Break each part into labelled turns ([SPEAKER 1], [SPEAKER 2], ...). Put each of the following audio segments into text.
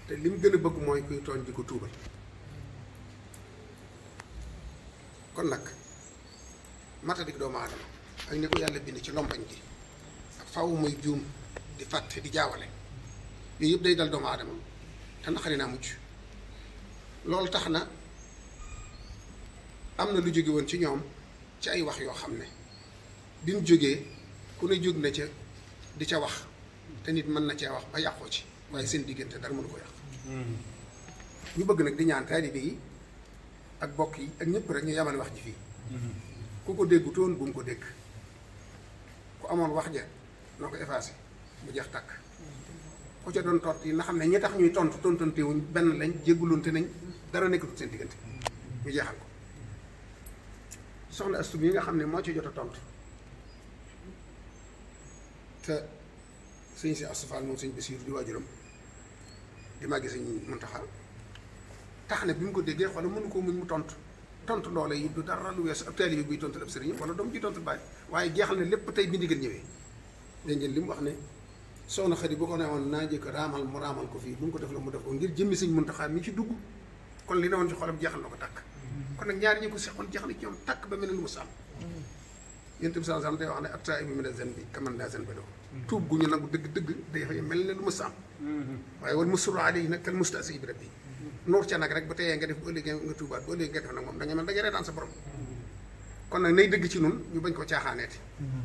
[SPEAKER 1] te li mu gën a bëgg mooy kuy tooñ di ko tuubal. kon nag matadik doomu aadama ak ni ko yàlla bind ci lompañ gi ak faw muy juum di fàtte di jaawale yooyu yëpp day dal doomu aadama te naqari naa mucc. loolu tax na am na lu jóge woon ci ñoom ci ay wax yoo xam ne bi mu jógee ku ne jóg na ca di ca wax te nit mën na cee wax ba yàqoo ci waaye seen diggante dara mënu ko yàq. ñu bëgg nag di ñaan taalibe yi ak bokk yi ak ñëpp rek ñu yamale wax ji fii. ku ko déggutoon bu mu ko dégg ku amoon wax ja noo ko effacé mu jeex tàkk. ku ca doon tont yi na xam ne ñi tax ñuy tontante wuñ benn lañ jéggulunte nañ dara nekkatu seen diggante ñu jeexal ko. soxna Astu yi nga xam ne moo ci jot a tontu te sëñ si Astu Faal moom sëñ Basiiru di waajuram di màggi sëñ Muntaxa tax na bi mu ko déggee xoolal mënu ko muñ mu tontu loola yi du dara lu weesu ab taalibe buy tontu ab sëriñ wala doom ji tontu baay waaye jeexal na lépp tey bi ndigal ñëwee. dégg ngeen li mu wax ne soxna Xadi bu ko ne woon naa jëkk raamal mu raamal ko fii bu mu ko def la mu def ko ngir jëmmi sëñ Muntaxa mi ci dugg kon li ne woon ci xolam jeexal na ko tàkk. kon nag ñaari ñi ko seqoon jeexal na ci ñoom tàkk ba mel ne lu mu sàmm. yéen tamit saa day wax ne at-taa'ibu mina zanbi kaman laa zanba lahu. tuub gu ñu nangu dëgg day mel ne lu mu sàmm. waaye wal musirru alayhi nag kal mustahzi'i bi rabbi. noor ca nag rek ba teyee nga def bu ëllëgee nga tuubaat bu ëllëgee nga def nag moom da nga mel da nga reetaan sa borom. kon nag nay dëgg ci nun ñu bañ ko caaxaaneeti.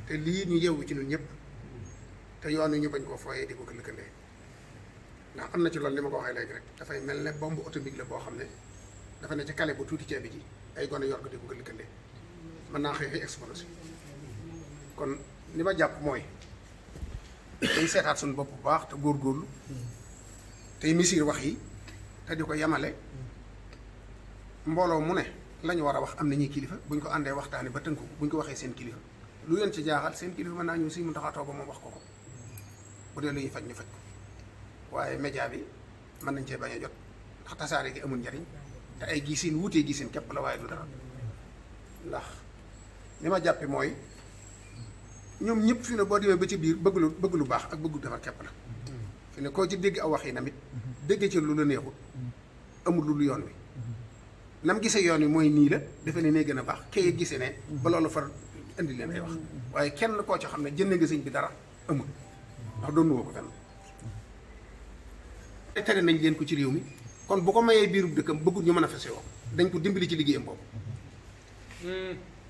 [SPEAKER 1] te lii ñu yeewu ci nun ñëpp. te yoon wi ñu bañ koo fooyee di ko lëkkalee. ndax am na ci loolu li ma ko waxee léegi rek dafay mel ne bombe atomique la boo xam ne dafa ne ci kale bu tuuti ceebi ji ay gone yor ko di ko lëkkalee mën naa xëy explosé. kon li ma jàpp mooy dañ seetaat suñu bopp bu baax te góorgóorlu tey misir wax yi te di ko yamale mbooloo mu ne la ñu war a wax am na ñuy kilifa buñ ko àndee waxtaane ba tënku buñ ko waxee seen kilifa lu leen ci jaaxal seen kilifa mën naa ñëw si mu taxaatoo ba moom wax ko bu dee lu ñuy faj ñu faj ko waaye média bi mën nañ cee bañ a jot ndax tasaare gi amul njariñ te ay gisin wuutee gisin képp la waaye du dara ndax li ma jàppe mooy ñoom ñëpp fi ne boo demee ba ci biir bëgg lu baax ak bëggu defar képp la fi ne koo ci dégg aw wax yi namit dégg ci lu la neexut amul lu yoon wi nam gisee yoon wi mooy nii la defe ne nee gën a baax kay gisee ne ba loolu far indi leen ay wax waaye kenn koo ci xam ne jënd nga sëñ bi dara amul ndax doon woo ko fenn tere nañ leen ko ci réew mi kon bu ko mayee biirub dëkkam bëggut ñu mën a fese woo dañ ko dimbali ci liggéeyam boobu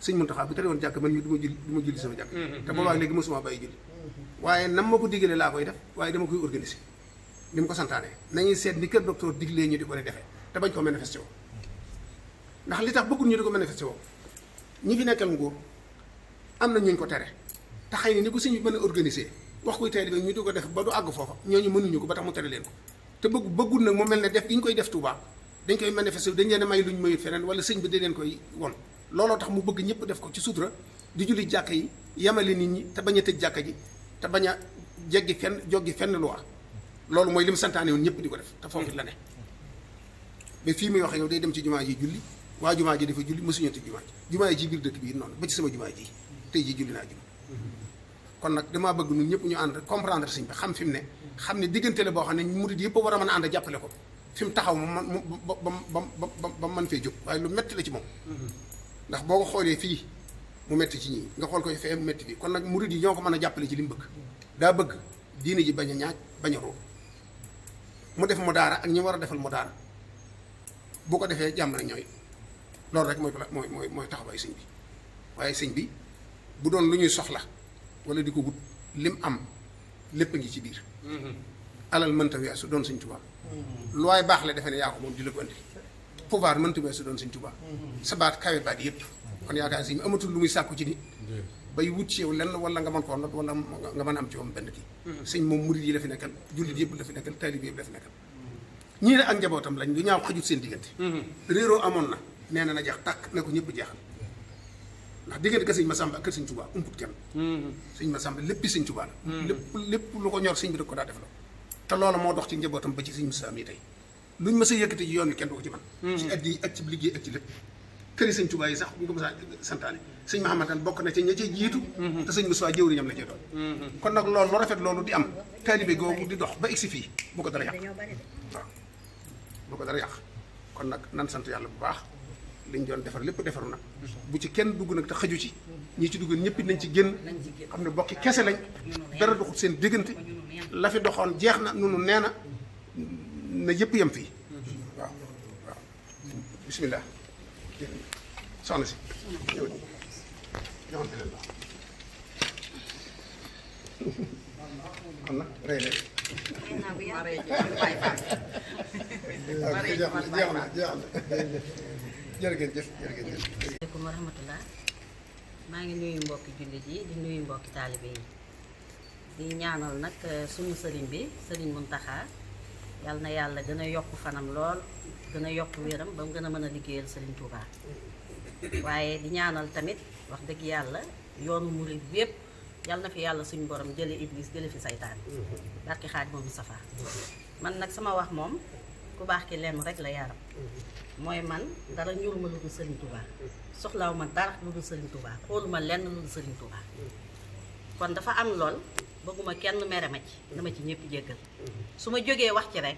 [SPEAKER 1] sëñ Muntaxa bu tere woon jàkk man ñu du ma julli sama jàkk te boobaa léegi mosuma bàyyi julli waaye nam ma ko diggalee laa koy def waaye dama koy organiser ni mu ko santaane nañuy seet ni kër docteur diglee ñu di ko defee te bañ ko manifesté woo ndax li tax bëggul ñu di ko manifesté woo ñi fi nekkal nguur am na ñu ko tere te xëy na ni ko sëñ bi mën a organiser wax koy tey ñu di ko def ba du àgg foofa ñooñu mënuñu ko ba tax mu tere leen ko te bëggul nag mu mel ne def gi ñu koy def Touba dañ koy manifesté dañ leen a may luñ mayut feneen wala sëñ bi da leen koy won looloo tax mu bëgg ñëpp def ko ci sutura di julli jàkka yi yemale nit ñi te bañ a tëj jàkka ji te bañ a joggi fenn loi loolu mooy li mu santaane woon ñëpp di ko def te foofu la ne ba fii muy wax yow day dem ci jumaa ji julli waa jumaa ji dafa julli mësuñu tëj jumaa ji biir dëkk bi noonu ba ci sama jumaa ji tey ji julli naa juma kon nag damaa bëgg ñun ñëpp ñu ànd comprendre sëñ bi xam fi mu ne xam ne diggante la boo xam ne murid yëpp war a mën a ànd jàppale ko fi mu taxaw ba mën fee jóg waaye lu metti la ci moom ndax boo ko xoolee fii mu metti ci ñii nga xool ko fee mu metti fii kon nag murid yi ñoo ko mën a jàppale ci li mu bëgg daa bëgg diine ji bañ a ñaaj bañ a roo mu def mu daara ak ñi war a defal mu daara bu ko defee jàmm na ñooy loolu rek mooy taxawaay sëñ bi waaye sëñ bi bu doon lu ñuy soxla wala di ko wut lim am lépp a ngi ci biir alal mënta weesu doon sëñ Tuubaa lu waay baax la defe ne yaa ko moom di la ko andi pouvoir mënta weesu doon sëñ Tuubaa sa baat kawe baat yëpp kon yaakaar si amatul lu muy sàkku ci nit bay wut ci yow lenn wala nga mën koo not wala nga mën a am ci moom benn kii sëñ moom murid yi la fi nekkal jullit yëpp la fi nekkal taalib yëpp la fi nekkal ñii ne ak njabootam lañ lu ñaaw xajut seen diggante réeroo amoon na nee na jeex tàkk ne ko ñëpp jeexal ndax diggante ka sëñ Masamba ak kër sëñ Tuubaa umput kenn sëñ Masamba léppi sëñ Tuubaa la lépp lu ko ñor sëñ bi da ko daa def la te loolu moo dox ci njabootam ba ci sëñ Musaa mi tey luñ mës a yëkkati ci yoon wi kenn du ko ci man ci addi yi ak ci liggéey ak ci lépp këri sëñ Tuubaa yi sax bu ñu ko mës a santaane sëñ Mahamadan bokk na ci ña cee jiitu te sëñ Musaa jëwriñam la cee doon kon nag loolu lu rafet loolu di am taalibe googu di dox ba egsi fii bu ko dara yàq waaw bu ko dara yàq kon nag nan sant yàlla bu baax liñ doon defar lépp defaru nag bu ci kenn dugg nag te xaju ci ñi ci dugg ñëpp nañ ci génn xam ne bokki kese lañ dara doxul seen diggante la fi doxoon jeex na nunu nee na yëpp yem fii waaw waaw bismillah soxna si ñëw joxante leen xam na rey leen jeex na jërëjëf.
[SPEAKER 2] Asalaamaaleykum wa rahmatullah maa ngi nuyu mbokki jullit yi di nuyu mbokki taalibe yi di ñaanal nag suñu sëriñ bi sëriñ Muntaxa yal na yàlla gën a yokk fanam lool gën a yokk wéram ba mu gën a mën a liggéeyal sëriñ Touba waaye di ñaanal tamit wax dëgg yàlla yoonu murid bi yépp yal na fi yàlla suñu borom jële iblis jële fi saytaan barki Xaadimu Mustafaa man nag sama wax moom ku baax ki lenn rek la yaram mooy man dara ñuruma lu dul Serigne Touba soxlaawu ma dara lu dul Serigne Touba xooluma lenn lu dul Serigne Touba kon dafa am lool bëgguma kenn mere ma ci dama ci ñëpp jéggal su ma jógee wax ci rek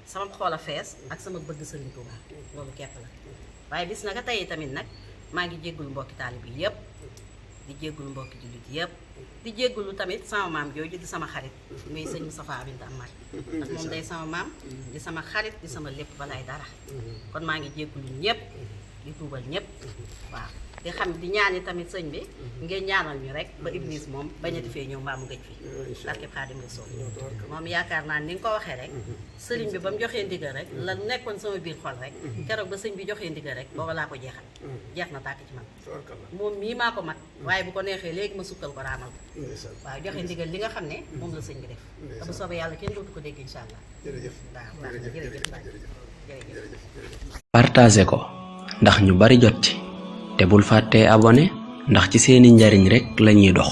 [SPEAKER 2] sama xol a fees ak sama bëgg Serigne Touba loolu képp la waaye bis na nga tey tamit nag maa ngi jéggulu mbokki taalib yi yëpp di jéggulu mbokki jullit yëpp di jéggulu tamit sama maam jooju di sama xarit muy sëñ Moustapha Binta Amar ndax moom day sama maam di sama xarit di sama lépp balaay dara kon maa ngi jéggulu ñëpp di tuubal ñëpp waaw di xam di ñaani tamit sëñ bi ngeen ñaanal ñu rek ba Iblis moom bañati fee ñëw mbaa mu gëj fi barke Xaadimu Rasuul moom yaakaar naa ni nga ko waxee rek sëriñ bi ba mu joxee ndigal rek la nekkoon sama biir xol rek keroog ba sëñ bi joxee ndigal rek booba laa ko jeexal jeex na tàkk ci man moom mii maa ko mag waaye bu ko neexee léegi ma sukkal ko raamal ko waaw joxe ndigal li nga xam ne moom la sëñ bi def te bu soobee yàlla kenn dootu ko dégg incha allah waaw jërëjëf
[SPEAKER 3] partagé ko ndax ñu bari jot ci te bul fàttee abonné ndax ci seeni njariñ rekk lañuy dox